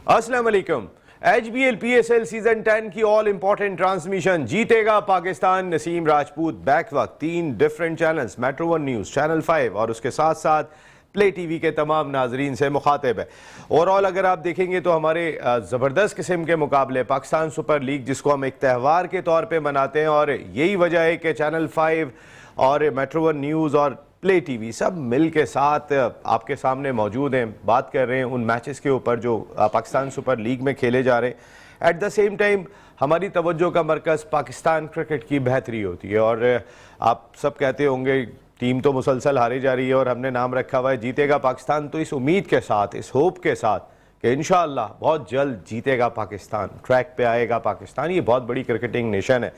अस्सलाम वालेकुम। HBL PSL season 10 की ऑल इंपॉर्टेंट ट्रांसमिशन जीतेगा पाकिस्तान। नसीम राजपूत बैक वक्त 3 different channels metro 1 news, channel 5 और उसके साथ साथ प्ले टीवी के तमाम नाजरीन से मुखातिब है। ओवरऑल अगर आप देखेंगे तो हमारे ज़बरदस्त किस्म के मुकाबले पाकिस्तान सुपर लीग, जिसको हम एक त्यौहार के तौर पे मनाते हैं, और यही वजह है कि चैनल 5 और मेट्रो 1 न्यूज़ और प्ले टीवी सब मिल के साथ आपके सामने मौजूद हैं। बात कर रहे हैं उन मैचेस के ऊपर जो पाकिस्तान सुपर लीग में खेले जा रहे हैं। एट द सेम टाइम हमारी तवज्जो का मरकज़ पाकिस्तान क्रिकेट की बेहतरी होती है। और आप सब कहते होंगे टीम तो मुसलसल हारी जा रही है और हमने नाम रखा हुआ है जीतेगा पाकिस्तान, तो इस उम्मीद के साथ, इस होप के साथ कि इंशाअल्लाह बहुत जल्द जीतेगा पाकिस्तान, ट्रैक पे आएगा पाकिस्तान। ये बहुत बड़ी क्रिकेटिंग नेशन है।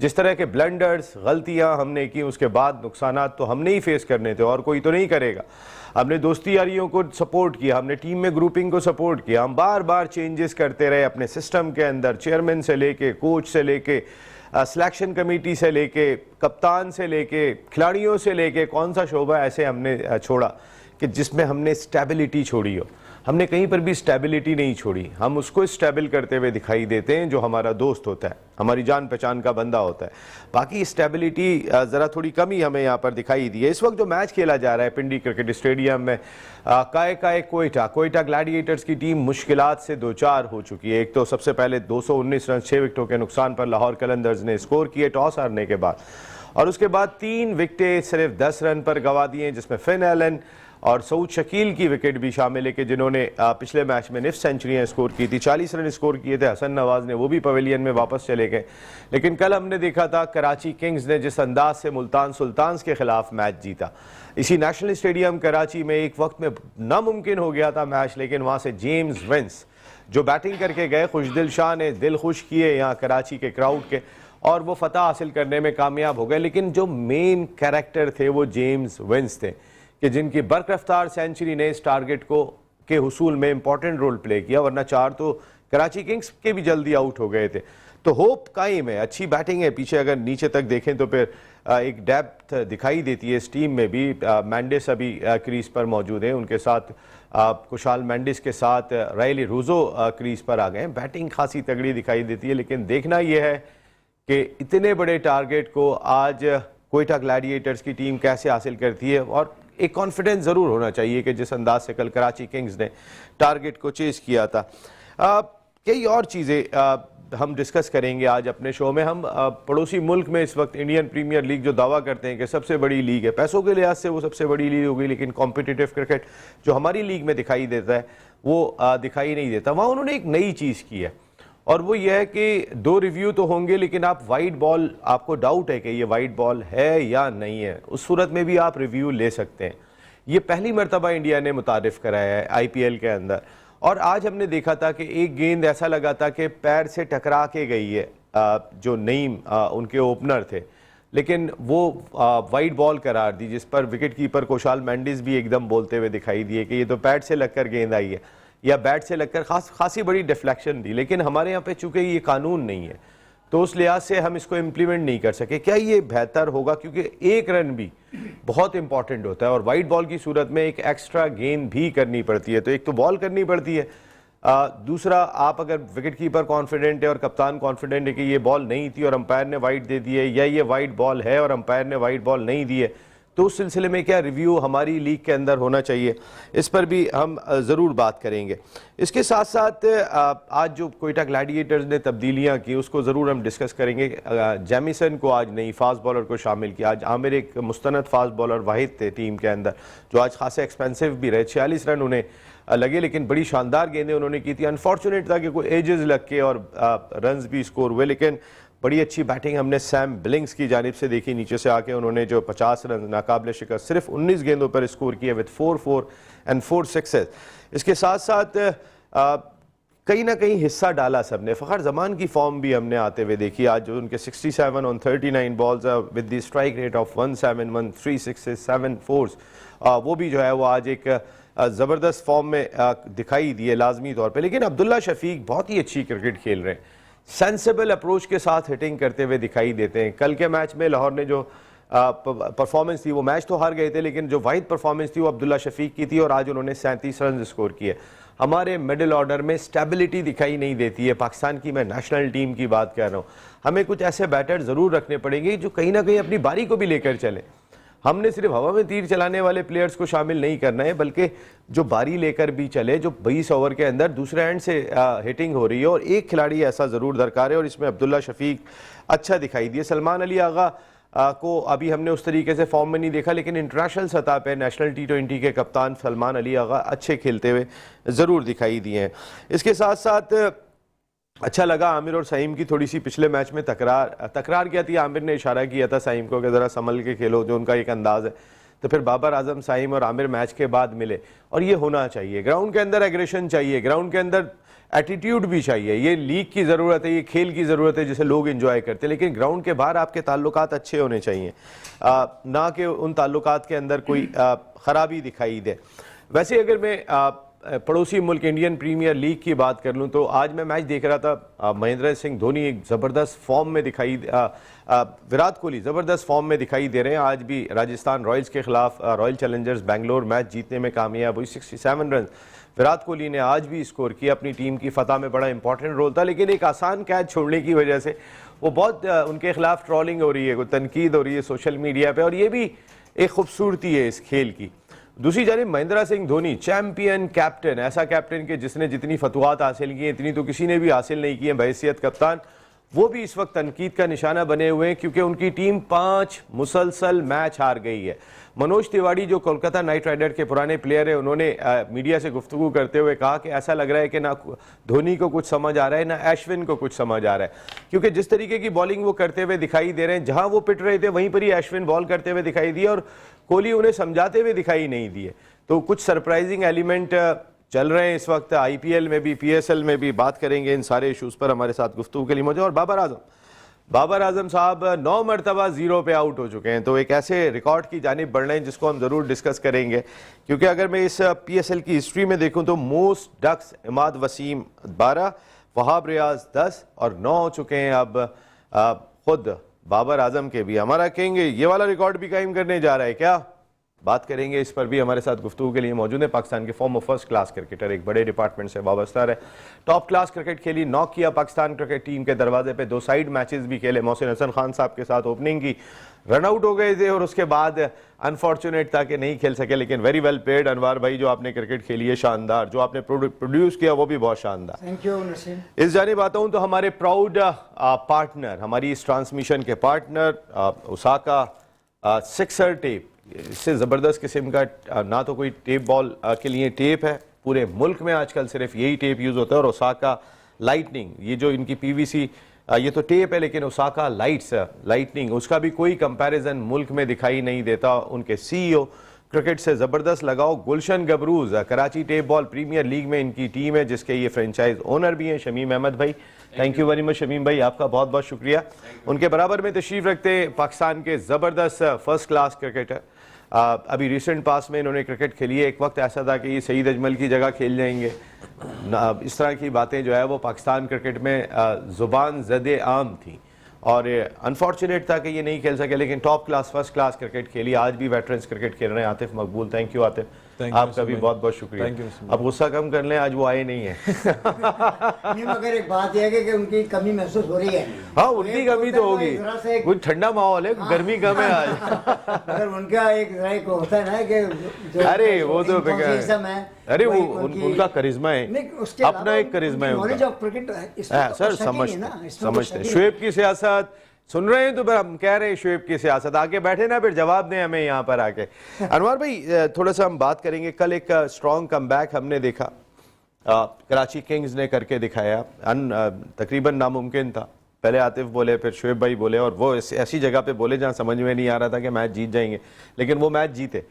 जिस तरह के ब्लंडर्स, गलतियां हमने की, उसके बाद नुकसानात तो हमने ही फेस करने थे और कोई तो नहीं करेगा। हमने दोस्ती यारियों को सपोर्ट किया, हमने टीम में ग्रुपिंग को सपोर्ट किया, हम बार बार चेंजेस करते रहे अपने सिस्टम के अंदर, चेयरमैन से लेके, कोच से लेके, सिलेक्शन कमेटी से लेके, कप्तान से लेके, खिलाड़ियों से लेके, कौन सा शोबा ऐसे हमने छोड़ा कि जिसमें हमने स्टेबिलिटी छोड़ी हो। हमने कहीं पर भी स्टेबिलिटी नहीं छोड़ी। हम उसको स्टेबल करते हुए दिखाई देते हैं जो हमारा दोस्त होता है, हमारी जान पहचान का बंदा होता है। बाकी स्टेबिलिटी ज़रा थोड़ी कमी हमें यहाँ पर दिखाई दी है। इस वक्त जो मैच खेला जा रहा है पिंडी क्रिकेट स्टेडियम में, काय कोयटा ग्लैडिएटर्स की टीम मुश्किलात से दो चार हो चुकी है। एक तो सबसे पहले 219 रन 6 विकेटों के नुकसान पर लाहौर कलंदर्स ने स्कोर किए टॉस हारने के बाद, और उसके बाद 3 विकेटें सिर्फ 10 रन पर गंवा दिए, जिसमें फिन एलन और सऊद शकील की विकेट भी शामिल है कि जिन्होंने पिछले मैच में निफ सेंचुरियाँ स्कोर की थी। 40 रन स्कोर किए थे हसन नवाज ने, वो भी पवेलियन में वापस चले गए। लेकिन कल हमने देखा था कराची किंग्स ने जिस अंदाज से मुल्तान सुल्तान्स के खिलाफ मैच जीता, इसी नेशनल स्टेडियम कराची में एक वक्त में नामुमकिन हो गया था मैच, लेकिन वहाँ से जेम्स विंस जो बैटिंग करके गए, खुशदिल शाह ने दिल खुश किए यहाँ कराची के क्राउड के, और वो फतह हासिल करने में कामयाब हो गए। लेकिन जो मेन कैरेक्टर थे वो जेम्स विंस थे कि जिनकी बरकरफ्तार सेंचुरी ने इस टारगेट को के हुसूल में इंपॉर्टेंट रोल प्ले किया, वरना 4 तो कराची किंग्स के भी जल्दी आउट हो गए थे। तो होप कायम है, अच्छी बैटिंग है। पीछे अगर नीचे तक देखें तो फिर एक डेप्थ दिखाई देती है इस टीम में भी। मैंडिस अभी क्रीज पर मौजूद है, उनके साथ कुशाल मैंडिस के साथ रायली रूजो क्रीज पर आ गए। बैटिंग खासी तगड़ी दिखाई देती है, लेकिन देखना यह है कि इतने बड़े टारगेट को आज कोयटा ग्लैडिएटर्स की टीम कैसे हासिल करती है। और एक कॉन्फिडेंस ज़रूर होना चाहिए कि जिस अंदाज से कल कराची किंग्स ने टारगेट को चेस किया था। कई और चीज़ें हम डिस्कस करेंगे आज अपने शो में। हम पड़ोसी मुल्क में इस वक्त इंडियन प्रीमियर लीग जो दावा करते हैं कि सबसे बड़ी लीग है, पैसों के लिहाज से वो सबसे बड़ी लीग होगी, लेकिन कॉम्पिटिटिव क्रिकेट जो हमारी लीग में दिखाई देता है वो दिखाई नहीं देता। वहाँ उन्होंने एक नई चीज़ की है, और वो ये है कि 2 रिव्यू तो होंगे, लेकिन आप वाइड बॉल, आपको डाउट है कि ये वाइड बॉल है या नहीं है, उस सूरत में भी आप रिव्यू ले सकते हैं। ये पहली मरतबा इंडिया ने मुतारिफ कराया है IPL के अंदर। और आज हमने देखा था कि एक गेंद ऐसा लगा था कि पैर से टकरा के गई है जो नईम उनके ओपनर थे, लेकिन वो वाइड बॉल करार दी, जिस पर विकेट कीपर कुशाल मैंडिस भी एकदम बोलते हुए दिखाई दिए कि ये तो पैड से लगकर गेंद आई है या बैट से लगकर खासी बड़ी डिफ्लेक्शन दी। लेकिन हमारे यहाँ पे चूंकि ये कानून नहीं है, तो उस लिहाज से हम इसको इम्प्लीमेंट नहीं कर सके। क्या ये बेहतर होगा, क्योंकि एक रन भी बहुत इंपॉर्टेंट होता है और वाइड बॉल की सूरत में एक एक्स्ट्रा गेंद भी करनी पड़ती है। तो एक तो बॉल करनी पड़ती है, दूसरा आप अगर विकेट कीपर कॉन्फिडेंट है और कप्तान कॉन्फिडेंट है कि ये बॉल नहीं थी और अंपायर ने वाइड दे दी है, या ये वाइड बॉल है और अंपायर ने वाइड बॉल नहीं दी है, तो उस सिलसिले में क्या रिव्यू हमारी लीग के अंदर होना चाहिए, इस पर भी हम ज़रूर बात करेंगे। इसके साथ साथ आज जो कोयटा ग्लैडिएटर्स ने तब्दीलियां की उसको ज़रूर हम डिस्कस करेंगे। जेमिसन को आज नई फास्ट बॉलर को शामिल किया। आज आमिर एक मुस्तनद फास्ट बॉलर वाहिद थे टीम के अंदर, जो आज खासे एक्सपेंसिव भी रहे। 46 रन उन्हें लगे, लेकिन बड़ी शानदार गेंदें उन्होंने की थी। अनफॉर्चुनेट था कि कोई एजेस लग के और रन्स भी स्कोर हुए, लेकिन बड़ी अच्छी बैटिंग हमने सैम बिलिंग्स की जानिब से देखी। नीचे से आके उन्होंने जो 50 रन नाकाबिल शिकस्त सिर्फ 19 गेंदों पर स्कोर किए विद 4 एंड 4 सिक्सेस। इसके साथ साथ कहीं ना कहीं हिस्सा डाला सबने। फ़खर जमान की फॉर्म भी हमने आते हुए देखी। आज जो उनके 67 on 39 balls with the strike rate of 171, 3 sixes, 7 force, वो भी जो है वो आज एक ज़बरदस्त फॉर्म में दिखाई दिए लाजमी तौर पर। लेकिन अब्दुल्ला शफीक बहुत ही अच्छी क्रिकेट खेल रहे हैं, सेंसिबल अप्रोच के साथ हिटिंग करते हुए दिखाई देते हैं। कल के मैच में लाहौर ने जो परफॉर्मेंस थी, वो मैच तो हार गए थे लेकिन जो वाहिद परफॉर्मेंस थी वो अब्दुल्ला शफीक की थी और आज उन्होंने 37 रन स्कोर किए। हमारे मिडिल ऑर्डर में स्टेबिलिटी दिखाई नहीं देती है। पाकिस्तान की मैं नेशनल टीम की बात कर रहा हूँ, हमें कुछ ऐसे बैटर ज़रूर रखने पड़ेंगे जो कहीं ना कहीं अपनी बारी को भी लेकर चलें। हमने सिर्फ हवा में तीर चलाने वाले प्लेयर्स को शामिल नहीं करना है, बल्कि जो बारी लेकर भी चले, जो 20 ओवर के अंदर दूसरे एंड से हिटिंग हो रही है, और एक खिलाड़ी ऐसा ज़रूर दरकार है और इसमें अब्दुल्ला शफीक अच्छा दिखाई दिए। सलमान अली आगा को अभी हमने उस तरीके से फॉर्म में नहीं देखा, लेकिन इंटरनेशनल सतह पे नेशनल T20 के कप्तान सलमान अली आगा अच्छे खेलते हुए ज़रूर दिखाई दिए हैं। इसके साथ साथ अच्छा लगा आमिर और सईम की थोड़ी सी पिछले मैच में तकरार किया थी। आमिर ने इशारा किया था सईम को कि ज़रा संभल के खेलो, जो उनका एक अंदाज़ है। तो फिर बाबर आजम, सईम और आमिर मैच के बाद मिले, और ये होना चाहिए। ग्राउंड के अंदर एग्रेशन चाहिए, ग्राउंड के अंदर एटीट्यूड भी चाहिए। ये लीग की ज़रूरत है, ये खेल की ज़रूरत है जिसे लोग एंजॉय करते हैं, लेकिन ग्राउंड के बाहर आपके ताल्लुकात अच्छे होने चाहिए, ना कि उन ताल्लुकात के अंदर कोई ख़राबी दिखाई दे। वैसे अगर मैं पड़ोसी मुल्क इंडियन प्रीमियर लीग की बात कर लूं तो आज मैं मैच देख रहा था, महेंद्र सिंह धोनी एक ज़बरदस्त फॉर्म में दिखाई, विराट कोहली ज़बरदस्त फॉर्म में दिखाई दे रहे हैं। आज भी राजस्थान रॉयल्स के खिलाफ रॉयल चैलेंजर्स बेंगलोर मैच जीतने में कामयाब हुई। 67 रन विराट कोहली ने आज भी स्कोर किया, अपनी टीम की फतह में बड़ा इंपॉर्टेंट रोल था, लेकिन एक आसान कैच छोड़ने की वजह से वो बहुत उनके खिलाफ ट्रोलिंग हो रही है, तनकीद हो रही है सोशल मीडिया पर, और ये भी एक खूबसूरती है इस खेल की। दूसरी जानिब महेंद्र सिंह धोनी चैंपियन कैप्टन, ऐसा कैप्टन के जिसने जितनी फतवात हासिल की हैं इतनी तो किसी ने भी हासिल नहीं की है बहैसियत कप्तान, वो भी इस वक्त तनकीद का निशाना बने हुए हैं क्योंकि उनकी टीम 5 मुसलसल मैच हार गई है। मनोज तिवारी जो कोलकाता नाइट राइडर के पुराने प्लेयर है, उन्होंने मीडिया से गुफ्तगू करते हुए कहा कि ऐसा लग रहा है कि ना धोनी को कुछ समझ आ रहा है ना अश्विन को कुछ समझ आ रहा है, क्योंकि जिस तरीके की बॉलिंग वो करते हुए दिखाई दे रहे हैं, जहां वो पिट रहे थे वहीं पर ही अश्विन बॉल करते हुए दिखाई दिए और कोहली उन्हें समझाते हुए दिखाई नहीं दिए। तो कुछ सरप्राइजिंग एलिमेंट चल रहे हैं इस वक्त IPL में भी, PSL में भी। बात करेंगे इन सारे इशूज़ पर, हमारे साथ गुफ्तगू के लिए मौजूद। और बाबर आजम साहब 9 मरतबा 0 पे आउट हो चुके हैं, तो एक ऐसे रिकॉर्ड की जानिब बढ़ रहे हैं जिसको हम ज़रूर डिस्कस करेंगे, क्योंकि अगर मैं इस PSL की हिस्ट्री में देखूं तो मोस्ट डक्स इमाद वसीम 12, वहाब रियाज 10 और 9 हो चुके हैं अब खुद बाबर आजम के भी। हमारा कहेंगे ये वाला रिकॉर्ड भी कायम करने जा रहा है क्या? बात करेंगे इस पर भी। हमारे साथ गुफ्तगू के लिए मौजूद है पाकिस्तान के फॉर्मर फर्स्ट क्लास क्रिकेटर, एक बड़े डिपार्टमेंट से वाबस्ता है, टॉप क्लास क्रिकेट खेली, नॉक किया पाकिस्तान क्रिकेट टीम के दरवाजे पे, 2 साइड मैचेस भी खेले। मोहसिन हसन खान साहब के साथ ओपनिंग की, रन आउट हो गए थे और उसके बाद अनफॉर्चुनेट था कि नहीं खेल सके, लेकिन वेरी वेल प्लेड। अनवार भाई, जो आपने क्रिकेट खेली है शानदार, जो आपने प्रोड्यूस किया वो भी बहुत शानदार। Thank you Naseem. इस जानिब आता हूँ तो हमारे प्राउड पार्टनर, हमारी इस ट्रांसमिशन के पार्टनर ओसाका सिक्सर टेप, इससे ज़बरदस्त किस्म का ना तो कोई टेप बॉल के लिए टेप है, पूरे मुल्क में आजकल सिर्फ यही टेप यूज़ होता है। और ओसाका लाइटनिंग, ये जो इनकी PVC ये तो टेप है, लेकिन ओसाका लाइटनिंग उसका भी कोई कंपैरिजन मुल्क में दिखाई नहीं देता। उनके CEO क्रिकेट से ज़बरदस्त लगाओ गुलशन गबरूज, Karachi tape ball premier league में इनकी टीम है जिसके ये फ्रेंचाइज ओनर भी हैं शमीम अहमद भाई। Thank you very much Shamim भाई, आपका बहुत बहुत शुक्रिया। उनके बराबर में तशरीफ़ रखते पाकिस्तान के ज़बरदस्त फर्स्ट क्लास क्रिकेटर, अभी रिसेंट पास में इन्होंने क्रिकेट खेली है। एक वक्त ऐसा था कि ये सईद अजमल की जगह खेल जाएंगे, इस तरह की बातें जो है वो पाकिस्तान क्रिकेट में ज़ुबान ज़दे आम थी और अनफॉर्चुनेट था कि ये नहीं खेल सके, लेकिन top class first class cricket खेली। आज भी वेटरन्स क्रिकेट खेल रहे हैं। आतिफ मकबूल, थैंक यू आतिफ, आपका भी बहुत बहुत शुक्रिया। अब गुस्सा कम कर लें, आज वो आए नहीं है। नहीं, मगर एक बात यह है कि उनकी कमी महसूस हो रही है। हाँ, उनकी कमी तो होगी, कुछ ठंडा माहौल है, गर्मी कम है आज। अगर उनका एक होता है ना कि अरे वो तो अरे वो उनका करिश्मा है, उसके अपना एक करिश्मा है उनका। सर समझते हैं शुएब की सियासत सुन रहे हैं, तो फिर हम कह रहे हैं शुएब की सियासत, आके बैठे ना फिर जवाब दें हमें यहाँ पर आके। अनवर भाई, थोड़ा सा हम बात करेंगे, कल एक स्ट्रॉन्ग कमबैक हमने देखा, कराची किंग्स ने करके दिखाया, तकरीबन नामुमकिन था। पहले आतिफ बोले, फिर शुएब भाई बोले, और वो ऐसी जगह पे बोले जहाँ समझ में नहीं आ रहा था कि मैच जीत जाएंगे, लेकिन वो मैच जीते।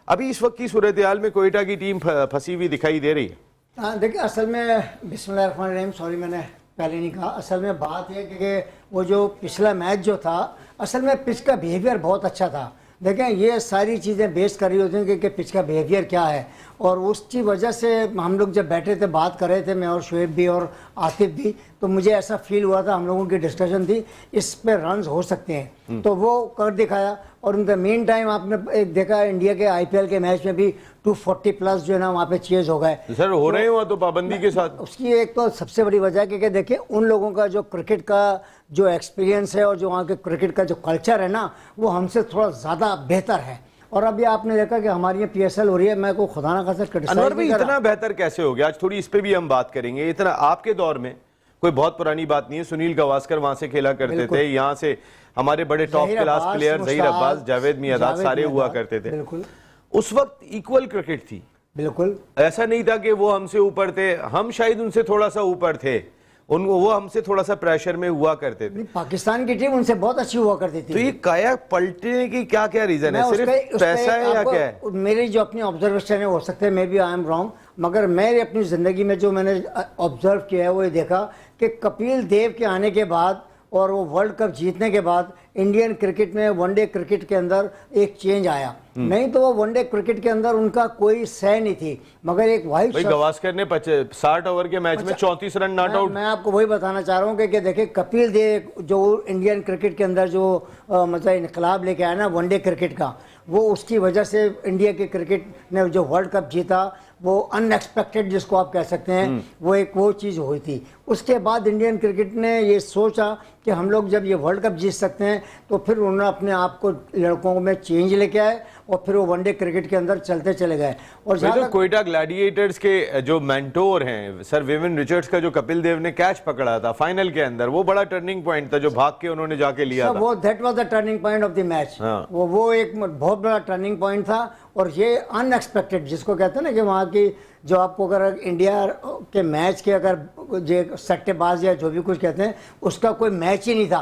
अभी इस वक्त की सूरत हाल में कोयटा की टीम फंसी हुई दिखाई दे रही है। देखिए, असल में बिस्मिल्लाहिर्रहमानिर्रहीम, सॉरी मैंने पहले नहीं कहा, असल में बात यह कि वो जो पिछला मैच जो था, असल में पिच का बिहेवियर बहुत अच्छा था। देखें, ये सारी चीज़ें बेस कर रही होती हैं कि पिच का बिहेवियर क्या है, और उसकी वजह से हम लोग जब बैठे थे बात कर रहे थे, मैं और शुएब भी और आतिफ भी, तो मुझे ऐसा फील हुआ था, हम लोगों की डिस्कशन थी इस पे रन्स हो सकते हैं, तो वो कर दिखाया। और इन द मेन टाइम आपने एक देखा इंडिया के आईपीएल के मैच में भी 240 प्लस जो है ना वहाँ पे चेज हो गए सर, हो रहे हैं वहाँ तो पाबंदी के साथ। उसकी एक तो सबसे बड़ी वजह कि देखिए उन लोगों का जो क्रिकेट का जो एक्सपीरियंस है और जो वहाँ के क्रिकेट का जो कल्चर है ना, वो हमसे थोड़ा ज़्यादा बेहतर है। और अभी आपने देखा कि हमारी ये PSL हो रही है, मैं को खुदा ना खासा अनवर भाई क्रिटिसाइज इतना बेहतर कैसे हो गया? आज थोड़ी इस पे भी हम बात करेंगे। इतना आपके दौर में कोई बहुत पुरानी बात नहीं है, सुनील गावस्कर वहां से खेला करते थे, यहाँ से हमारे बड़े top class player Zaheer Abbas, Javed Miandad सारे हुआ करते थे। बिल्कुल उस वक्त इक्वल क्रिकेट थी, बिल्कुल ऐसा नहीं था कि वो हमसे ऊपर थे, हम शायद उनसे थोड़ा सा ऊपर थे, उनको वो हमसे थोड़ा सा प्रेशर में हुआ करते थे। पाकिस्तान की टीम उनसे बहुत अच्छी हुआ करती थी। तो ये काया पलटने की क्या क्या रीजन है? सिर्फ पैसा है या क्या है? मेरी जो अपनी ऑब्जर्वेशन है, हो सकता है maybe I am wrong, मगर मैं अपनी जिंदगी में जो मैंने ऑब्जर्व किया है वो ये देखा कि कपिल देव के आने के बाद और वो वर्ल्ड कप जीतने के बाद इंडियन क्रिकेट में वनडे क्रिकेट के अंदर एक चेंज आया। नहीं तो वो वनडे क्रिकेट के अंदर उनका कोई सह नहीं थी, मगर एक वाइट भाई गावस्कर ने 60 ओवर के मैच में 34 रन नॉट आउट। मैं आपको वही बताना चाह रहा हूँ कि देखिए कपिल देव जो इंडियन क्रिकेट के अंदर जो मतलब इनकलाब लेके आया ना वनडे क्रिकेट का, वो उसकी वजह से इंडिया के क्रिकेट ने जो वर्ल्ड कप जीता वो अनएक्सपेक्टेड जिसको आप कह सकते हैं, वो चीज़ हुई थी। उसके बाद इंडियन क्रिकेट ने ये सोचा कि हम लोग जब ये वर्ल्ड कप जीत सकते हैं तो फिर उन्होंने अपने आप को लड़कों में चेंज लेके आए और फिर वो वनडे क्रिकेट के अंदर चलते चले गए। और तो कोयटा ग्लैडिएटर्स के जो मेंटोर हैं सर विविन रिचर्ड्स का जो कपिल देव ने कैच पकड़ा था फाइनल के अंदर, वो बड़ा टर्निंग पॉइंट था जो भाग के उन्होंने जाके लिया था। वो that was the turning point of the match. वो एक बहुत बड़ा टर्निंग पॉइंट था। और ये अनएक्सपेक्टेड जिसको कहते हैं ना कि वहाँ की जो आपको अगर इंडिया के मैच के अगर जो सट्टेबाज या जो भी कुछ कहते हैं उसका कोई मैच ही नहीं था,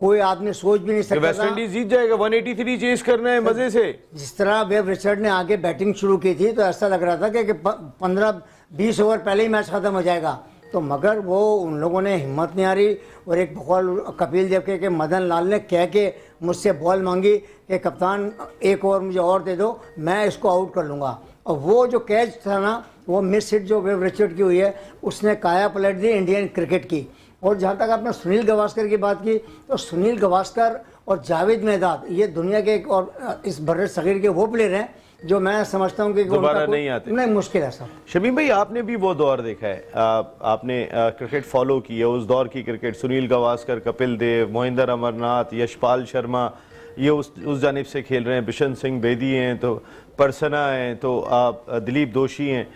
कोई आदमी सोच भी नहीं सकता वेस्ट इंडीज जीत जाएगा, 183 चेस करना है मजे से। जिस तरह वेव रिचर्ड ने आगे बैटिंग शुरू की थी तो ऐसा लग रहा था कि 15-20 ओवर पहले ही मैच खत्म हो जाएगा, तो मगर वो उन लोगों ने हिम्मत नहीं आ रही। और एक बकौल कपिल देव के मदन लाल ने कह के मुझसे बॉल मांगी कि कप्तान एक ओवर मुझे और दे दो, मैं इसको आउट कर लूँगा। और वो जो कैच था ना, वो मिस हिट जो वेव रिचर्ड की हुई है उसने काया पलट दी इंडियन क्रिकेट की। और जहाँ तक आपने सुनील गावस्कर की बात की, तो सुनील गावस्कर और जावेद मियांदाद ये दुनिया के एक और इस बर्रे सगीर के वो प्लेयर हैं जो मैं समझता हूँ कि दोबारा नहीं आते। नहीं, मुश्किल है सर। शमीम भाई आपने भी वो दौर देखा है, आपने क्रिकेट फॉलो की है, उस दौर की क्रिकेट, सुनील गावस्कर, कपिल देव, मोहिंदर अमरनाथ, यशपाल शर्मा ये उस जानिब से खेल रहे हैं, बिशन सिंह बेदी हैं, तो परसना हैं, तो दिलीप दोषी हैं।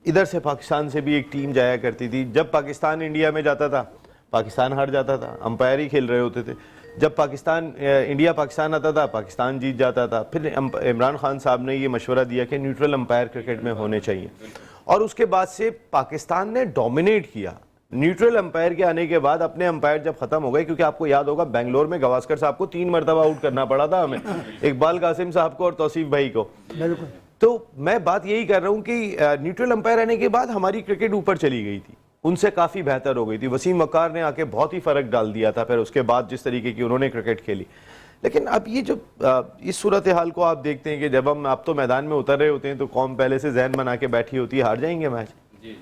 इधर से पाकिस्तान से भी एक टीम जाया करती थी। जब पाकिस्तान इंडिया में जाता था पाकिस्तान हार जाता था, अंपायर ही खेल रहे होते थे। जब इंडिया पाकिस्तान आता था पाकिस्तान जीत जाता था। फिर इमरान खान साहब ने ये मशवरा दिया कि न्यूट्रल अंपायर क्रिकेट में होने चाहिए, और उसके बाद से पाकिस्तान ने डोमिनेट किया। न्यूट्रल अंपायर के आने के बाद अपने अंपायर जब खत्म हो गए, क्योंकि आपको याद होगा बेंगलोर में गावस्कर साहब को 3 मरतबा आउट करना पड़ा था हमें, इकबाल कासिम साहब को और तौसीफ भाई को। बिल्कुल। तो मैं बात यही कर रहा हूँ कि न्यूट्रल अंपायर आने के बाद हमारी क्रिकेट ऊपर चली गई थी, उनसे काफ़ी बेहतर हो गई थी। वसीम वकार ने आके बहुत ही फ़र्क डाल दिया था फिर उसके बाद जिस तरीके की उन्होंने क्रिकेट खेली। लेकिन अब ये जो इस सूरत हाल को आप देखते हैं कि जब हम आप तो मैदान में उतर रहे होते हैं तो कौम पहले से जहन बना के बैठी होती है हार जाएंगे मैच। जी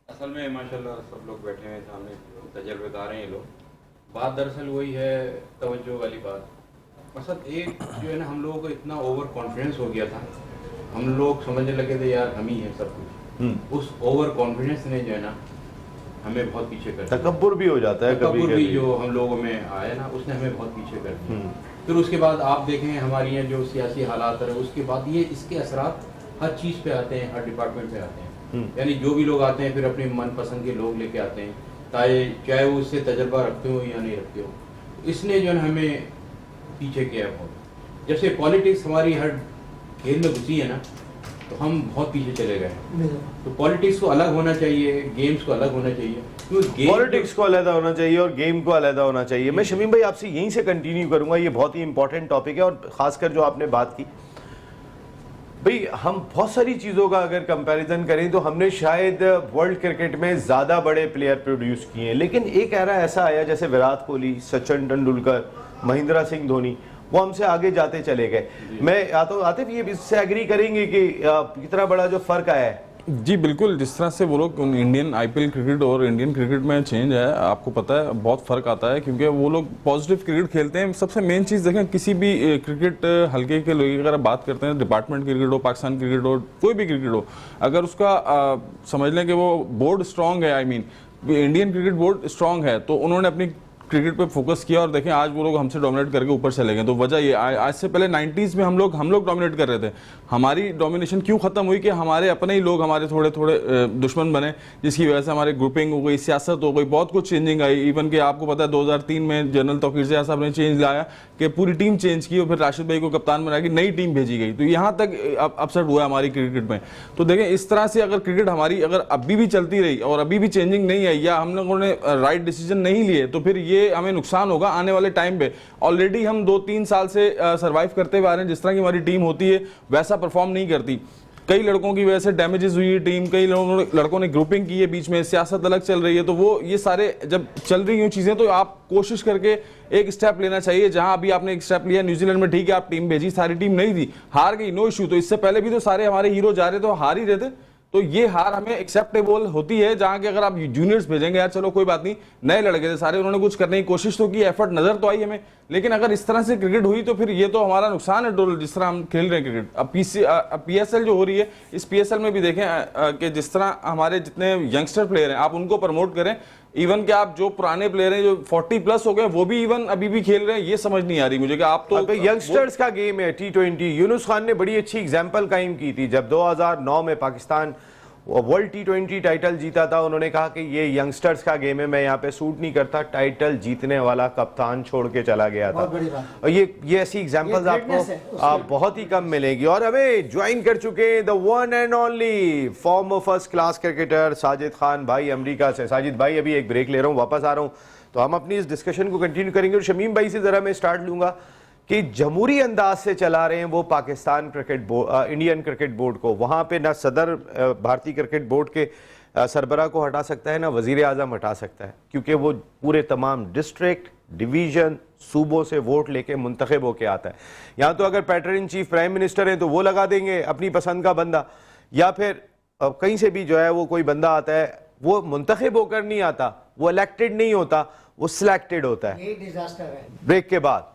असल में माशाल्लाह सब लोग बैठे हैं सामने, तजर्बेकार हैं ये लोग। बात दरअसल वही है, तवज्जो वाली बात। मकसद एक जो है ना, हम लोगों को इतना ओवर कॉन्फिडेंस हो गया था, हम लोग समझने लगे थे यार हम ही हैं सब कुछ। उस ओवर कॉन्फिडेंस ने जो है ना हमें बहुत पीछे कर दिया। तकब्बुर भी हो जाता है कभी कभी जो हम लोगों में आया ना, उसने हमें बहुत पीछे कर दिया। फिर उसके बाद आप देखें हमारी यहाँ जो सियासी हालात है, उसके बाद ये इसके असरात हर चीज़ पे आते हैं, हर डिपार्टमेंट पे आते हैं। यानी जो भी लोग आते हैं फिर अपने मनपसंद के लोग लेके आते हैं, चाहे वो उससे तजर्बा रखते हो या नहीं रखते हो। इसने जो है हमें पीछे किया बहुत। जब से पॉलिटिक्स हमारी हर खेल में घुसी है ना, तो हम बहुत पीछे चले गए। तो पॉलिटिक्स को अलग होना चाहिए, गेम्स को अलग होना चाहिए। पॉलिटिक्स को अलग होना चाहिए और गेम को अलग होना चाहिए। मैं शमीम भाई आपसे यहीं से कंटिन्यू करूंगा, ये बहुत ही इंपॉर्टेंट टॉपिक है। और खासकर जो आपने बात की भाई, हम बहुत सारी चीज़ों का अगर कंपैरिजन करें तो हमने शायद वर्ल्ड क्रिकेट में ज़्यादा बड़े प्लेयर प्रोड्यूस किए हैं, लेकिन एक एरा ऐसा आया जैसे विराट कोहली, सचिन तेंदुलकर, महेंद्र सिंह धोनी, वो हमसे आगे जाते चले गए। मैं आतिफ ये इससे एग्री करेंगे कि कितना बड़ा जो फ़र्क आया है जी बिल्कुल, जिस तरह से वो लोग इंडियन आईपीएल क्रिकेट और इंडियन क्रिकेट में चेंज है, आपको पता है बहुत फ़र्क आता है, क्योंकि वो लोग पॉजिटिव क्रिकेट खेलते हैं। सबसे मेन चीज़ देखें, किसी भी क्रिकेट हल्के के लोग अगर आप बात करते हैं, डिपार्टमेंट क्रिकेट हो, पाकिस्तान क्रिकेट हो, कोई भी क्रिकेट हो, अगर उसका समझ लें कि वो बोर्ड स्ट्रॉन्ग है, I mean Indian cricket board strong है, तो उन्होंने अपनी क्रिकेट पे फोकस किया और देखें आज वो लोग हमसे डोमिनेट करके ऊपर चले गए। तो वजह ये, आज से पहले 90s में हम लोग डोमिनेट कर रहे थे। हमारी डोमिनेशन क्यों खत्म हुई कि हमारे अपने ही लोग हमारे थोड़े थोड़े दुश्मन बने, जिसकी वजह से हमारी ग्रुपिंग हो गई, सियासत हो गई, बहुत कुछ चेंजिंग आई। इवन कि आपको पता है 2003 में जनरल तौकीर ज़िया साहब ने चेंज लाया कि पूरी टीम चेंज की और फिर राशिद भाई को कप्तान बना के नई टीम भेजी गई। तो यहाँ तक अपसेट हुआ हमारी क्रिकेट में। तो देखें इस तरह से अगर क्रिकेट हमारी अगर अभी भी चलती रही और अभी भी चेंजिंग नहीं आई या हम लोगों ने राइट डिसीजन नहीं लिए, तो फिर ये हमें नुकसान होगा आने वाले टाइम पे। ऑलरेडी हम 2-3 साल से सरवाइव करते हुए आ रहे हैं। जिस तरह की हमारी टीम होती है वैसा परफॉर्म नहीं करती। कई लड़कों की वजह से डैमेजेस हुई है टीम, कई लड़कों ने ग्रुपिंग की है, बीच में सियासत अलग चल रही है। तो वो ये सारे जब चल रही हैं चीजें, तो आप कोशिश करके एक स्टेप लेना चाहिए। जहां अभी आपने एक स्टेप लिया न्यूजीलैंड में, ठीक है आप टीम भेजी, सारी टीम नहीं थी, हार गई, नो इशू। तो इससे पहले भी तो सारे हमारे हीरो जा रहे थे, हार ही रहे थे। तो ये हार हमें एक्सेप्टेबल होती है, जहां कि अगर आप जूनियर्स भेजेंगे, यार चलो कोई बात नहीं, नए लड़के थे सारे, उन्होंने कुछ करने की कोशिश तो की, एफर्ट नजर तो आई हमें, लेकिन अगर इस तरह से क्रिकेट हुई तो फिर ये तो हमारा नुकसान है टोटल, जिस तरह हम खेल रहे हैं क्रिकेट। अब पीएसएल जो हो रही है, इस पीएसएल में भी देखें कि जिस तरह हमारे जितने यंगस्टर प्लेयर हैं, आप उनको प्रमोट करें। इवन कि आप जो पुराने प्लेयर हैं जो 40+ हो गए, वो भी इवन अभी भी खेल रहे हैं। ये समझ नहीं आ रही मुझे कि आप तो यंगस्टर्स का गेम है T20। यूनुस खान ने बड़ी अच्छी एग्जांपल कायम की थी जब 2009 में पाकिस्तान वर्ल्ड T20 टाइटल जीता था। उन्होंने कहा कि ये यंगस्टर्स का गेम है, मैं यहाँ पे सूट नहीं करता। टाइटल जीतने वाला कप्तान छोड़ के चला गया था। और ये ऐसी एग्जांपल्स आपको आप बहुत ही कम मिलेगी। और हमें ज्वाइन कर चुके हैं the one and only farmer first class cricketer Sajid Khan भाई अमेरिका से। साजिद भाई अभी एक ब्रेक ले रहा हूँ, वापस आ रहा हूँ, तो हम अपनी इस डिस्कशन को कंटिन्यू करेंगे। और शमीम भाई से जरा मैं स्टार्ट लूंगा कि जमहूरी अंदाज से चला रहे हैं वो Pakistan cricket board, Indian cricket board को। वहाँ पे ना सदर भारतीय क्रिकेट बोर्ड के सरबरा को हटा सकता है, ना वजीर आज़म हटा सकता है, क्योंकि वो पूरे तमाम डिस्ट्रिक्ट, डिवीज़न, सूबों से वोट लेके मुंतखब होके आता है। यहाँ तो अगर पैटर इन चीफ प्राइम मिनिस्टर हैं तो वो लगा देंगे अपनी पसंद का बंदा, या फिर कहीं से भी जो है वो कोई बंदा आता है, वो मुंतखब होकर नहीं आता, वो इलेक्टेड नहीं होता, वो सिलेक्टेड होता है। ये डिजास्टर है। ब्रेक के बाद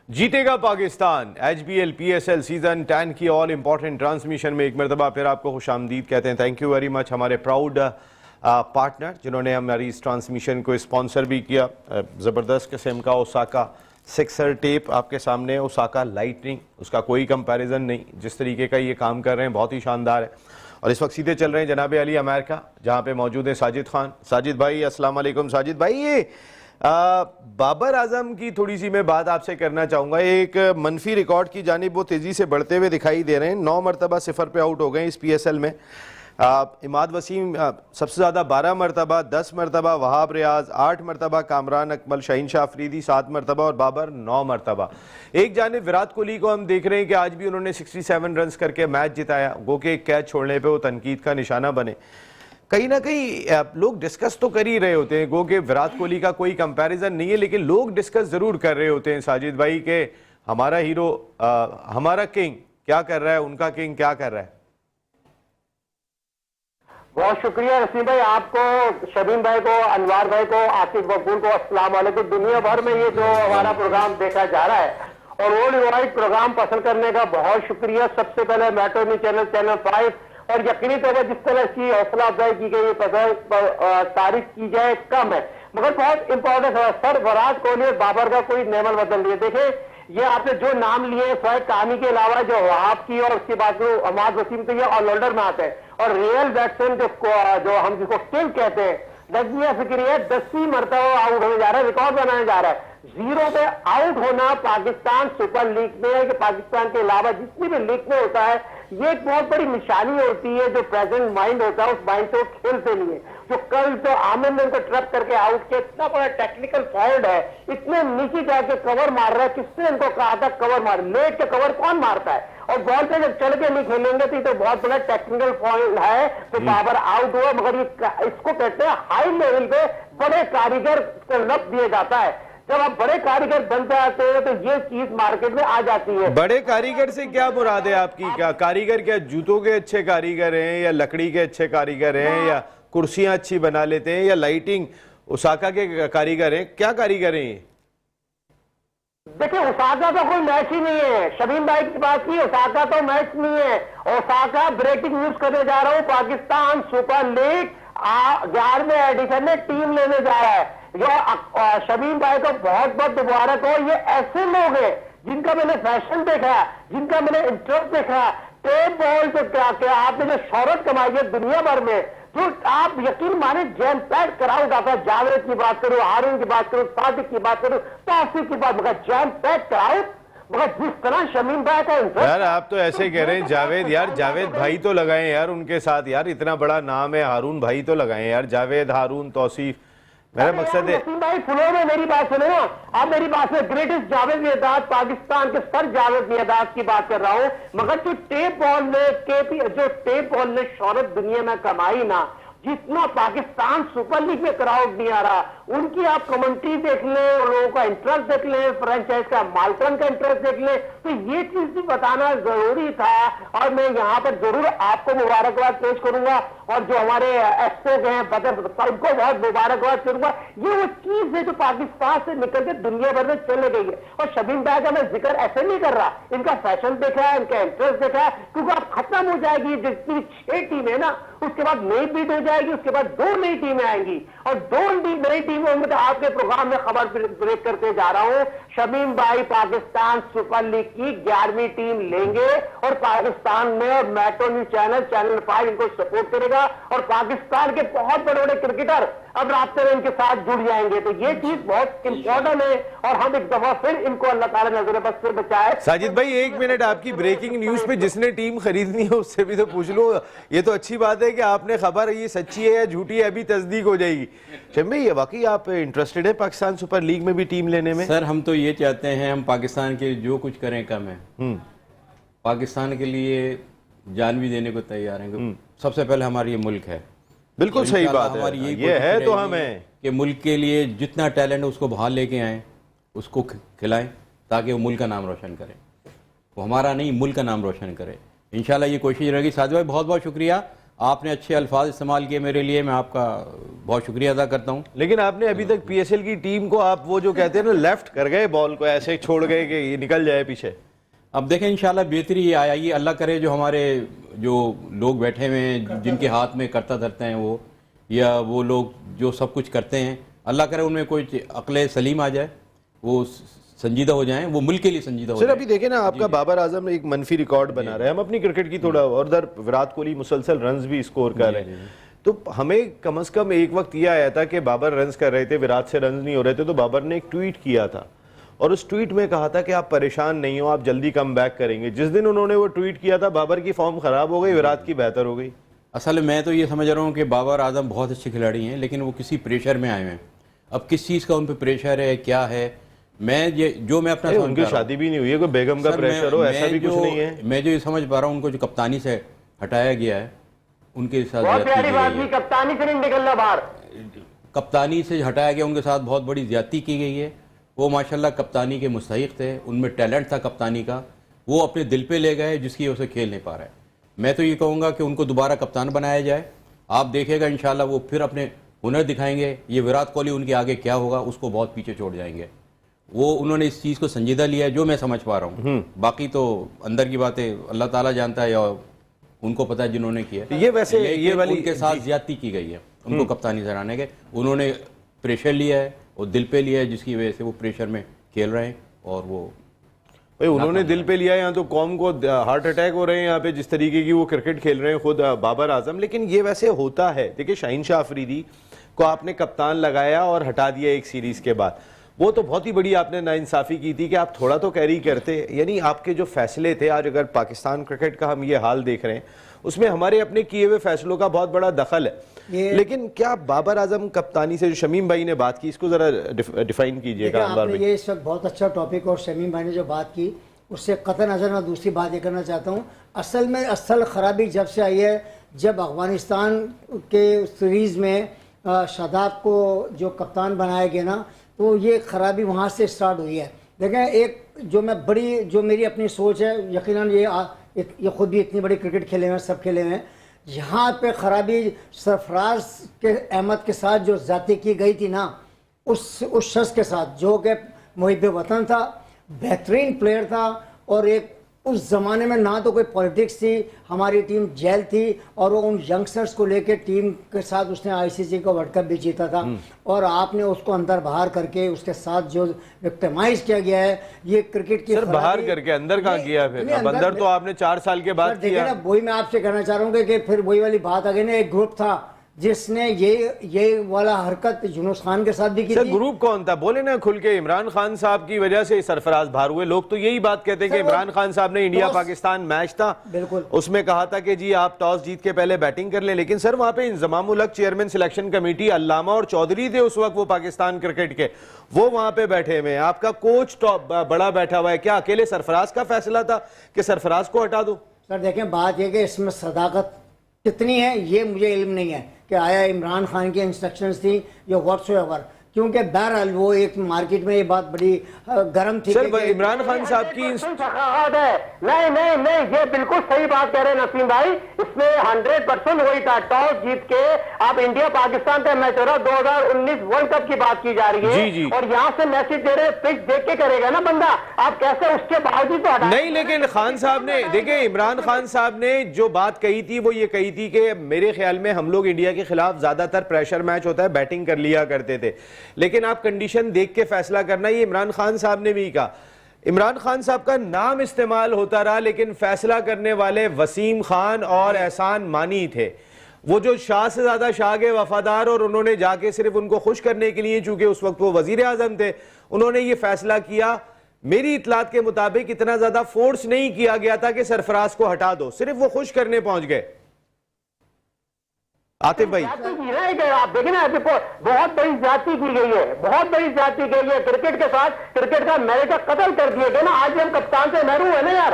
जीतेगा पाकिस्तान HBL PSL सीजन 10 की ऑल इंपॉर्टेंट ट्रांसमिशन में एक मरतबा फिर आपको खुशामदीद कहते हैं। थैंक यू वेरी मच हमारे प्राउड पार्टनर जिन्होंने हमारी इस ट्रांसमिशन को स्पॉन्सर भी किया। ज़बरदस्त किस्म का ओसाका 6 टेप आपके सामने है, ओसाका लाइटनिंग, उसका कोई कंपैरिजन नहीं। जिस तरीके का ये काम कर रहे हैं बहुत ही शानदार है। और इस वक्त सीधे चल रहे हैं जनाब अली अमेरिका, जहाँ पे मौजूद है साजिद खान। साजिद भाई अस्सलाम वालेकुम। साजिद भाई ये बाबर आजम की थोड़ी सी मैं बात आपसे करना चाहूँगा। एक मनफी रिकॉर्ड की जानिब वो तेज़ी से बढ़ते हुए दिखाई दे रहे हैं। 9 मरतबा 0 पे आउट हो गए इस PSL में। इमाद वसीम सबसे ज़्यादा 12 मरतबा, 10 मरतबा वहाब रियाज, 8 मरतबा कामरान अकमल, शाहीन शाह अफरीदी 7 मरतबा और बाबर 9 मरतबा। एक जानिब विराट कोहली को हम देख रहे हैं कि आज भी उन्होंने 67 रन करके मैच जिताया, गो के एक कैच छोड़ने पर वो तनकीद का निशाना बने। कहीं ना कहीं लोग डिस्कस तो कर ही रहे होते हैं, गो के विराट कोहली का कोई कंपैरिजन नहीं है, लेकिन लोग डिस्कस जरूर कर रहे होते हैं साजिद भाई के हमारा हीरो, हमारा किंग क्या कर रहा है, उनका किंग क्या कर रहा है। बहुत शुक्रिया रसीम भाई, आपको, शमीम भाई को, अनवार भाई को, आसिफ मकबूल को अस्सलाम वालेकुम। दुनिया भर में ये जो हमारा प्रोग्राम देखा जा रहा है और वर्ल्ड वाइड प्रोग्राम पसंद करने का बहुत शुक्रिया। सबसे पहले मेट्रो न्यूज चैनल 5, और यकीनी तौर पर जिस तरह की हौसला अफजाई की गई, तारीफ की जाए कम है, मगर बहुत इंपॉर्टेंट है। सर विराट कोहली और बाबर का कोई नेमल बदल दिए। देखें ये आपने जो नाम लिए स्वाय कहानी के अलावा जो वहाब की और उसके बाद जो अमाद वसीम, तो ये ऑलराउंडर में आते हैं। और रियल बैट्समैन जो हम जिसको किंग कहते हैं, नजमिया फिक्री है, 10वीं मरतबा आउट होने जा रहा है, रिकॉर्ड बनाने जा रहा है। 0 पे आउट होना पाकिस्तान सुपर लीग में, कि पाकिस्तान के अलावा जितनी भी लीग में होता है, ये एक बहुत बड़ी निशानी होती है। जो प्रेजेंट माइंड होता है उस माइंड से वो खेलते नहीं है। जो कल तो आमिर ने उनको ट्रैप करके आउट किया, इतना बड़ा टेक्निकल फॉल्ट है, इतने नीचे जाके कवर मार रहा है। किसने इनको कहा था कवर मार, लेट के कवर कौन मारता है? और बॉल पे जब चढ़ के नहीं खेलेंगे तो ये तो बहुत बड़ा टेक्निकल फॉल्ट है। तो बाबर आउट हुआ, मगर ये इसको कहते हैं हाई लेवल पे बड़े कारीगर को लब दिया जाता है। जब आप बड़े कारीगर बन जाते हैं तो ये चीज मार्केट में आ जाती है। बड़े कारीगर से क्या मुराद है आपकी? क्या कारीगर, क्या जूतों के अच्छे कारीगर हैं, या लकड़ी के अच्छे कारीगर हैं, या कुर्सियां अच्छी बना लेते हैं, या लाइटिंग ओसाका के कारीगर हैं? क्या कारीगर हैं ये? देखिए ओसाका तो कोई मैच ही नहीं है। शमीम भाई की बात की, ओसाका तो मैच नहीं है। ओसाका ब्रेकिंग न्यूज करने जा रहा हूँ, पाकिस्तान सुपर लीग 11वें एडिशन में टीम लेने जा रहा है। जो शमीम भाई को बहुत बहुत मुबारक हो। ये ऐसे लोग हैं जिनका मैंने फैशन देखा, जिनका मैंने इंटरेस्ट देखा। टेप बॉल से क्या आपने जो शोहरत कमाई है दुनिया भर में, जो आप यकीन माने जैम पैक क्राउड आता। जावेद की बात करूं, हारून की बात करूं, सादिक की बात करूं, तासिफ की बात, मगर जैम पैक क्राउड, मगर जिस तरह शमीम भाई का इंटरेस्ट। यार आप तो ऐसे कह रहे हैं जावेद, यार जावेद भाई तो लगाए यार उनके साथ, यार इतना बड़ा नाम है, हारून भाई तो लगाए यार, जावेद, हारून, तौसीफ। मेरा मकसद है नसीम भाई फ्लो में मेरी बात सुनो ना। आप मेरी बात में ग्रेटेस्ट जावेद मियादाद, पाकिस्तान के सर जावेद मियादाद की बात कर रहा हूं। मगर जो टेप बॉल ने जो टेप बॉल ने शोहरत दुनिया में कमाई ना, जितना पाकिस्तान सुपर लीग में क्राउड नहीं आ रहा, उनकी आप कमेंट्री देख लें, लोगों का इंटरेस्ट देख लें, फ्रेंचाइज का मालकन का इंटरेस्ट देख लें, तो ये चीज भी बताना जरूरी था। और मैं यहाँ पर जरूर आपको मुबारकबाद पेश करूंगा, और जो हमारे एक्सपोर्ट हैं बदर सबको बहुत मुबारकबाद करूंगा। ये वो चीज है जो पाकिस्तान से निकल के दुनिया भर में चले गई है। और शमीम भाई का मैं जिक्र ऐसे नहीं कर रहा, इनका फैशन देखा है, इनका इंटरेस्ट देखा है, क्योंकि अब खत्म हो जाएगी जितनी 6 टीमें ना, उसके बाद नई बीट हो जाएगी, उसके बाद 2 नई टीमें आएंगी, और 2 नई टीमें होंगी। तो आपके प्रोग्राम में खबर ब्रेक करके जा रहा हूं, शमीम भाई पाकिस्तान सुपर लीग की 11वीं टीम लेंगे, और पाकिस्तान में और मेट्रो न्यूज चैनल 5 इनको सपोर्ट करेगा, और पाकिस्तान के बहुत बड़े बड़े क्रिकेटर अब रास्ते में इनके साथ जुड़ जाएंगे। तो ये चीज बहुत इंपॉर्टेंट है, और हम एक दफा फिर इनको अल्लाह ताला नजर बस से बचाए। साजिद भाई 1 मिनट, आपकी ब्रेकिंग न्यूज पे जिसने टीम खरीदनी है उससे भी तो पूछ लो। ये तो अच्छी बात है कि आपने खबर, ये सच्ची है या झूठी है अभी तस्दीक हो जाएगी। शमीम भाई, ये वाकई आप इंटरेस्टेड है पाकिस्तान सुपर लीग में भी टीम लेने में? सर हम तो ये चाहते हैं, हम पाकिस्तान के जो कुछ करें कम है। पाकिस्तान के लिए जान भी देने को तैयार हैं। सबसे पहले हमारा ये मुल्क है। बिल्कुल सही बात है, हमारी ये है तो हम हैं कि मुल्क के लिए जितना टैलेंट है उसको बाहर लेके आएँ, उसको खिलाएं, ताकि वो मुल्क का नाम रोशन करे। वो हमारा नहीं, मुल्क का नाम रोशन करे। इंशाल्लाह ये कोशिश रहेगी। साजिद भाई बहुत बहुत शुक्रिया, आपने अच्छे अल्फाज इस्तेमाल किए मेरे लिए, मैं आपका बहुत शुक्रिया अदा करता हूँ। लेकिन आपने अभी तक पीएसएल की टीम को, आप वो जो कहते हैं ना लेफ्ट कर गए, बॉल को ऐसे छोड़ गए कि ये निकल जाए पीछे। अब देखें इंशाल्लाह बेहतरी आएगी। अल्लाह करे जो हमारे जो लोग बैठे हुए हैं, जिनके हाथ में करता धरते हैं वो, या वो लोग जो सब कुछ करते हैं, अल्लाह करे उनमें कोई अक्ल सलीम आ जाए, वो संजीदा हो जाएं, वो मुल्क के लिए संजीदा हो सर जाएं। अभी देखें ना, आपका बाबर आजम एक मनफी रिकॉर्ड बना रहा है, हम अपनी क्रिकेट की थोड़ा, और उधर विराट कोहली मुसलसल रन्स भी स्कोर कर रहे हैं। तो हमें कम से कम एक वक्त यह आया था कि बाबर रन्स कर रहे थे, विराट से रन्स नहीं हो रहे थे, तो बाबर ने एक ट्वीट किया था, और उस ट्वीट में कहा था कि आप परेशान नहीं हो, आप जल्दी कम बैक करेंगे। जिस दिन उन्होंने वो ट्वीट किया था, बाबर की फॉर्म खराब हो गई, विराट की बेहतर हो गई। असल में मैं तो ये समझ रहा हूँ कि बाबर आजम बहुत अच्छे खिलाड़ी हैं, लेकिन वो किसी प्रेशर में आए हुए हैं। अब किस चीज़ का उन पर प्रेशर है, क्या है, मैं अपना उनकी शादी भी नहीं हुई है, कोई बेगम का प्रेशर हो, ऐसा भी कुछ नहीं है। मैं जो ये समझ पा रहा हूँ, उनको जो कप्तानी से हटाया गया है, उनके साथ बहुत प्यारी बात की, कप्तानी से नहीं निकलना बाहर, कप्तानी से हटाया गया, उनके साथ बहुत बड़ी ज्यादती की गई है। वो माशाल्लाह कप्तानी के मुस्तहिक थे, उनमें टैलेंट था कप्तानी का, वो अपने दिल पे ले गए, जिसकी वजह से खेल नहीं पा रहा है। मैं तो ये कहूँगा कि उनको दोबारा कप्तान बनाया जाए। आप देखेगा इंशाल्लाह वो फिर अपने हुनर दिखाएंगे। ये विराट कोहली उनके आगे क्या होगा, उसको बहुत पीछे छोड़ जाएंगे। वो उन्होंने इस चीज़ को संजीदा लिया है, जो मैं समझ पा रहा हूँ। बाकी तो अंदर की बातें अल्लाह ताला जानता है, या उनको पता है जिन्होंने किया। ये वैसे ये वाली उनके साथ ज्यादती की गई है, उनको कप्तानी से हटाने के। उन्होंने प्रेशर लिया है और दिल पे लिया है, जिसकी वजह से वो प्रेशर में खेल रहे हैं। और वो भाई उन्होंने दिल पे लिया, यहाँ तो कौम को हार्ट अटैक हो रहे हैं यहाँ पे, जिस तरीके की वो क्रिकेट खेल रहे हैं खुद बाबर आजम। लेकिन ये वैसे होता है। देखिए शाहीन शाह अफरीदी को आपने कप्तान लगाया और हटा दिया एक सीरीज के बाद, वो तो बहुत ही बड़ी आपने नाइंसाफ़ी की थी कि आप थोड़ा तो कैरी करते। यानी आपके जो फैसले थे, आज अगर पाकिस्तान क्रिकेट का हम ये हाल देख रहे हैं, उसमें हमारे अपने किए हुए फैसलों का बहुत बड़ा दखल है। लेकिन क्या बाबर आजम कप्तानी से जो शमीम भाई ने बात की, इसको जरा डिफाइन कीजिएगा। ये इस वक्त बहुत अच्छा टॉपिक, और शमीम भाई ने जो बात की उससे कतई नज़र मैं दूसरी बात ये करना चाहता हूँ। असल में असल खराबी जब से आई है, जब अफगानिस्तान के सीरीज़ में शादाब को जो कप्तान बनाया गया ना, तो ये खराबी वहाँ से स्टार्ट हुई है। देखें, एक जो मेरी अपनी सोच है, यकीनन ये खुद भी इतनी बड़ी क्रिकेट खेले हुए हैं, सब खेले हुए हैं, यहाँ पे खराबी सरफराज के अहमद के साथ जो जाती की गई थी ना, उस शख्स के साथ जो कि मुहिब वतन था, बेहतरीन प्लेयर था, और एक उस ज़माने में ना तो कोई पॉलिटिक्स थी, हमारी टीम जेल थी, और वो उन यंगस्टर्स को लेकर टीम के साथ उसने आईसीसी का वर्ल्ड कप भी जीता था। और आपने उसको अंदर बाहर करके उसके साथ जो विक्टिमाइज किया गया है, ये क्रिकेट की सर बाहर करके अंदर कहाँ किया फिर? अब अंदर तो आपने 4 साल के बाद देखिए ना, वही मैं आपसे कहना चाह रहा हूँ कि फिर वही वाली बात आ गई ना, एक ग्रुप था जिसने ये वाला हरकत यूनुस खान के साथ भी की सर। थी। ग्रुप कौन था? बोले ना खुल के, इमरान खान साहब की वजह से सरफराज बाहर हुए। लोग तो यही बात कहते हैं कि इमरान खान साहब ने, इंडिया पाकिस्तान मैच था, बिल्कुल, उसमें कहा था कि जी आप टॉस जीत के पहले बैटिंग कर लें, लेकिन सर वहां पे इंजमामुल हक चेयरमैन सिलेक्शन कमेटी, अल्लामा और चौधरी थे उस वक्त, वो पाकिस्तान क्रिकेट के, वो वहां पे बैठे हुए हैं। आपका कोच बड़ा बैठा हुआ है। क्या अकेले सरफराज का फैसला था कि सरफराज को हटा दो? सर देखें, बात यह कि इसमें सदाकत कितनी है ये मुझे इल्म नहीं है कि आया इमरान खान की इंस्ट्रक्शंस थी या व्हाट्सएवर, क्योंकि बहरहाल वो एक मार्केट में ये बात बड़ी गर्म थी। सर इमरान खान साहब की नहीं नहीं नहीं, ये बिल्कुल सही बात कह रहे हैं नसीम भाई। इसमें 100% वही था, टॉस जीत के आप इंडिया पाकिस्तान का मैच हो रहा, 2019 वर्ल्ड कप की बात की जा रही है। जी जी। और यहाँ से मैसेज दे रहे, पिच देख के करेगा ना बंदा, आप कैसे उसके बावजूद तो नहीं, लेकिन खान साहब ने, देखिए इमरान खान साहब ने जो बात कही थी वो ये कही थी कि मेरे ख्याल में हम लोग इंडिया के खिलाफ ज्यादातर प्रेशर मैच होता है, बैटिंग कर लिया करते थे, लेकिन आप कंडीशन देख के फैसला करना। ये इमरान खान साहब ने भी कहा। इमरान खान साहब का नाम इस्तेमाल होता रहा, लेकिन फैसला करने वाले वसीम खान और एहसान मानी थे, वो जो शाह से ज्यादा शाह के वफादार, और उन्होंने जाके सिर्फ उनको खुश करने के लिए, चूंकि उस वक्त वो वजीर आजम थे, उन्होंने ये फैसला किया। मेरी इतलात के मुताबिक इतना ज्यादा फोर्स नहीं किया गया था कि सरफराज को हटा दो, सिर्फ वो खुश करने पहुंच गए। आतिफ भाई, आप देखें ना, बहुत बड़ी ज्यादती की गई है, बहुत बड़ी ज्यादती की गई है क्रिकेट के साथ। क्रिकेट का मैरिट कत्ल कर दिए गए ना। आज हम कप्तान से महरूम है ना यार।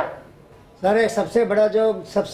सर सबसे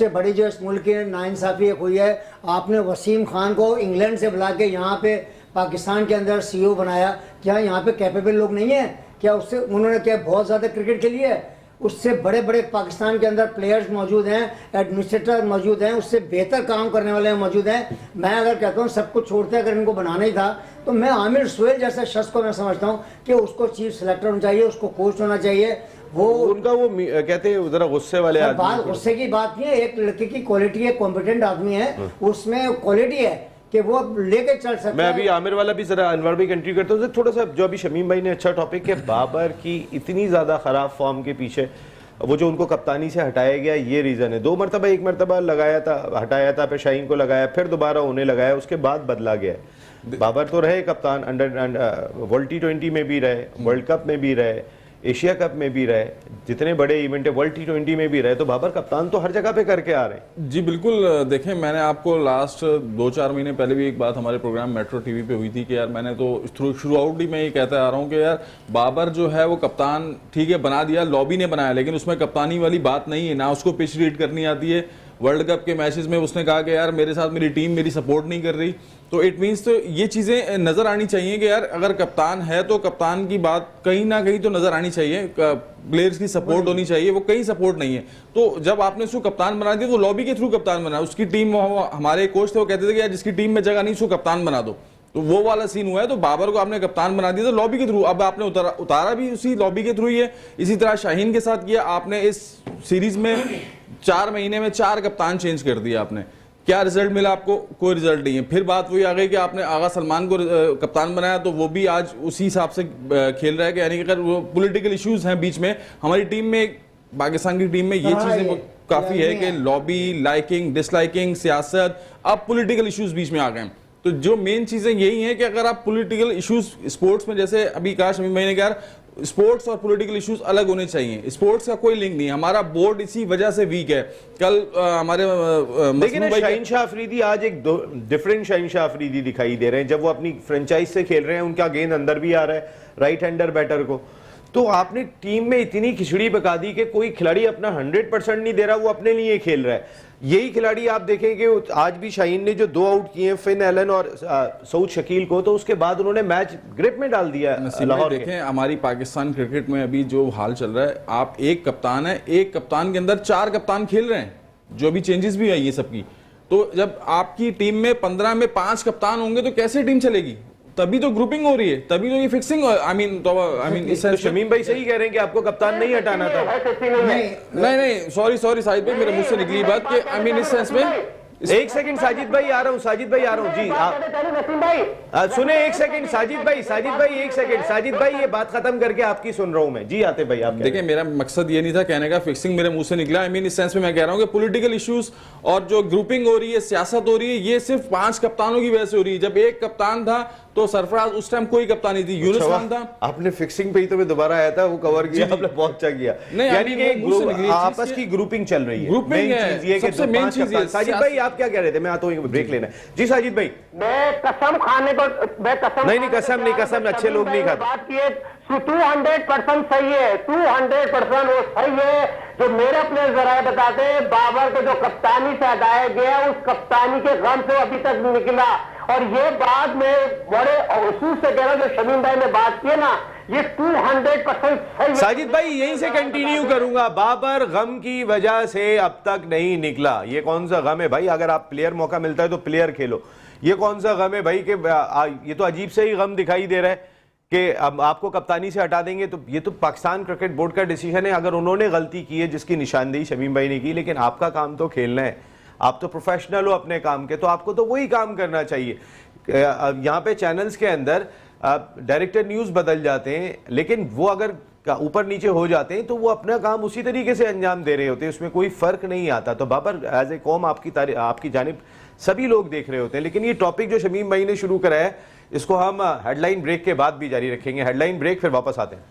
बड़ी जो इस मुल्क की नाइंसाफी हुई है, आपने वसीम खान को इंग्लैंड से बुला के यहाँ पे पाकिस्तान के अंदर CEO बनाया। क्या यहाँ पे कैपेबल लोग नहीं है? क्या उससे उन्होंने क्या बहुत ज़्यादा क्रिकेट खेली है? उससे बड़े बड़े पाकिस्तान के अंदर प्लेयर्स मौजूद हैं, एडमिनिस्ट्रेटर मौजूद हैं, उससे बेहतर काम करने वाले मौजूद हैं। मैं अगर कहता हूँ सब कुछ छोड़ते अगर इनको बनाना ही था, तो मैं आमिर सुहेल जैसे शख्स को मैं समझता हूँ कि उसको चीफ सेलेक्टर होना चाहिए, उसको कोच होना चाहिए। वो उनका वो कहते हैं जरा गुस्से वाले आदमी। बात गुस्से की बात नहीं है, एक लड़के की क्वालिटी है, कॉम्पिटेंट आदमी है, उसमें क्वालिटी है कि वो लेके चल सकता है। मैं अभी आमिर वाला भी जरा अनवर भाई कंट्री करता हूँ थोड़ा सा, जो अभी शमीम भाई ने अच्छा टॉपिक है, बाबर की इतनी ज्यादा खराब फॉर्म के पीछे वो जो उनको कप्तानी से हटाया गया, ये रीजन है। 2 मरतबा, 1 मरतबा लगाया था, हटाया था, फिर शाहीन को लगाया, फिर दोबारा उन्हें लगाया, उसके बाद बदला गया। बाबर तो रहे कप्तान, अंडर वर्ल्ड T20 में भी रहे, वर्ल्ड कप में भी रहे, एशिया कप में भी रहे, जितने बड़े इवेंट है वर्ल्ड T20 में भी रहे, तो बाबर कप्तान तो हर जगह पे करके आ रहे हैं। जी बिल्कुल। देखें, मैंने आपको लास्ट 2-4 महीने पहले भी एक बात हमारे प्रोग्राम मेट्रो टीवी पे हुई थी कि यार मैंने तो थ्रू आउट ही मैं ये कहता आ रहा हूँ कि यार बाबर जो है वो कप्तान ठीक है बना दिया, लॉबी ने बनाया, लेकिन उसमें कप्तानी वाली बात नहीं है, ना उसको पिच रीड करनी आती है। वर्ल्ड कप के मैचेस में उसने कहा कि यार मेरे साथ मेरी टीम मेरी सपोर्ट नहीं कर रही, तो इट मीन्स तो ये चीज़ें नज़र आनी चाहिए कि यार अगर कप्तान है तो कप्तान की बात कहीं ना कहीं तो नज़र आनी चाहिए, प्लेयर्स की सपोर्ट होनी चाहिए, वो कहीं सपोर्ट नहीं है। तो जब आपने उसको कप्तान बना दिया तो लॉबी के थ्रू कप्तान बना, उसकी टीम, हमारे कोच थे वो कहते थे कि यार जिसकी टीम में जगह नहीं उसको कप्तान बना दो, तो वो वाला सीन हुआ है। तो बाबर को आपने कप्तान बना दिया तो लॉबी के थ्रू, अब आपने उतारा भी उसी लॉबी के थ्रू ही है। इसी तरह शाहीन के साथ किया आपने, इस सीरीज में 4 महीने में 4 कप्तान चेंज कर दिया आपने, क्या रिजल्ट मिला आपको? कोई रिजल्ट नहीं है। फिर बात वही आ गई कि आपने आगा सलमान को कप्तान बनाया, तो वो भी आज उसी हिसाब से खेल रहा है कि यानी कि अगर वो पॉलिटिकल इश्यूज हैं बीच में, हमारी टीम में, पाकिस्तान की टीम में ये चीजें काफी है कि लॉबी, लाइकिंग, डिसलाइकिंग, सियासत, अब पॉलिटिकल इश्यूज बीच में आ गए हैं। तो जो मेन चीजें यही हैं कि अगर आप पॉलिटिकल इश्यूज स्पोर्ट्स में, जैसे अभी कहा शमीम भाई ने, कहा स्पोर्ट्स और पॉलिटिकल इश्यूज अलग होने चाहिए, स्पोर्ट्स का कोई लिंक नहीं है। हमारा बोर्ड इसी वजह से वीक है। कल हमारे लेकिन शाहीन शाह अफरीदी आज एक डिफरेंट शाहीन शाह अफरीदी दिखाई दे रहे हैं, जब वो अपनी फ्रेंचाइज से खेल रहे हैं, उनका गेंद अंदर भी आ रहा है राइट हैंडर बैटर को, तो आपने टीम में इतनी खिचड़ी पका दी कि कोई खिलाड़ी अपना 100% नहीं दे रहा, वो अपने लिए खेल रहा है। यही खिलाड़ी आप देखेंगे आज भी शाहीन ने जो 2 आउट किए फिन एलन और सऊद शकील को, तो उसके बाद उन्होंने मैच ग्रिप में डाल दिया लाहौर के। देखें हमारी पाकिस्तान क्रिकेट में अभी जो हाल चल रहा है, आप एक कप्तान है, एक कप्तान के अंदर 4 कप्तान खेल रहे हैं, जो अभी चेंजेस भी आई है सबकी। तो जब आपकी टीम में 15 में 5 कप्तान होंगे तो कैसे टीम चलेगी? तभी तो ग्रुपिंग हो रही है, तभी तो ये फिक्सिंग आई मीन इस तो शमीम भाई सही कह रहे हैं कि आपको कप्तान नहीं हटाना था। नहीं सॉरी साहिद भाई, मेरे मुंह से निकली बात कि आई मीन इस सेंस में। एक सेकंड साजिद भाई आ रहा हूँ, साजिद भाई आ रहा हूँ जी। नसीम भाई सुने एक सेकंड साजिद भाई एक सेकंड साजिद भाई, ये बात खत्म करके आपकी सुन रहा हूँ मैं जी। आते भाई आप देखिए, मेरा मकसद ये नहीं था कहने का फिक्सिंग मेरे मुंह से निकला। आई मीन इस सेंस में मैं कह रहा हूँ कि पॉलिटिकल इश्यूज और जो ग्रुपिंग हो रही है, सियासत हो रही है, ये सिर्फ 5 कप्तानों की वजह से हो रही है। जब एक कप्तान था तो सरफराज उस टाइम कोई कप्तान नहीं थी, यूनुस खान था। आपने फिक्सिंग पे ही तो मैं दोबारा आया था, वो कवर किया आपने, बहुत अच्छा किया। यानी कि आपस की ग्रुपिंग चल रही है, ग्रुपिंग है, सबसे मेन चीज है। साजिद भाई आप क्या कह रहे थे? मैं आता हूँ, ब्रेक लेना है जी। साजिद भाई मैं कसम खाने को नहीं कसम अच्छे लोग नहीं खाते। बात किए 200% सही है, 200% वो सही है। जो मेरे अपने जराए बताते हैं, बाबर को जो कप्तानी से हटाया गया, उस कप्तानी के गम से अभी तक नहीं निकला। और ये बात में बड़े अफसोस से कह रहा हूं, जो शमीम भाई ने बात की है ना, ये 200% सही है। साजिद भाई यहीं से कंटिन्यू करूंगा। बाबर गम की वजह से अब तक नहीं निकला। ये कौन सा गम है भाई? अगर आप प्लेयर मौका मिलता है तो प्लेयर खेलो। ये कौन सा गम है भाई कि ये तो अजीब से ही गम दिखाई दे रहा है कि अब आपको कप्तानी से हटा देंगे। तो ये तो पाकिस्तान क्रिकेट बोर्ड का डिसीजन है। अगर उन्होंने गलती की है, जिसकी निशानदेही शमीम भाई ने की, लेकिन आपका काम तो खेलना है, आप तो प्रोफेशनल हो अपने काम के, तो आपको तो वही काम करना चाहिए। यहाँ पे चैनल्स के अंदर डायरेक्टर न्यूज़ बदल जाते हैं, लेकिन वो अगर ऊपर नीचे हो जाते हैं तो वो अपना काम उसी तरीके से अंजाम दे रहे होते हैं, उसमें कोई फर्क नहीं आता। तो बाबर एज ए कौम आपकी जानिब सभी लोग देख रहे होते हैं। लेकिन ये टॉपिक जो शमीम भाई ने शुरू कराया है, इसको हम हेडलाइन ब्रेक के बाद भी जारी रखेंगे। हेडलाइन ब्रेक, फिर वापस आते हैं।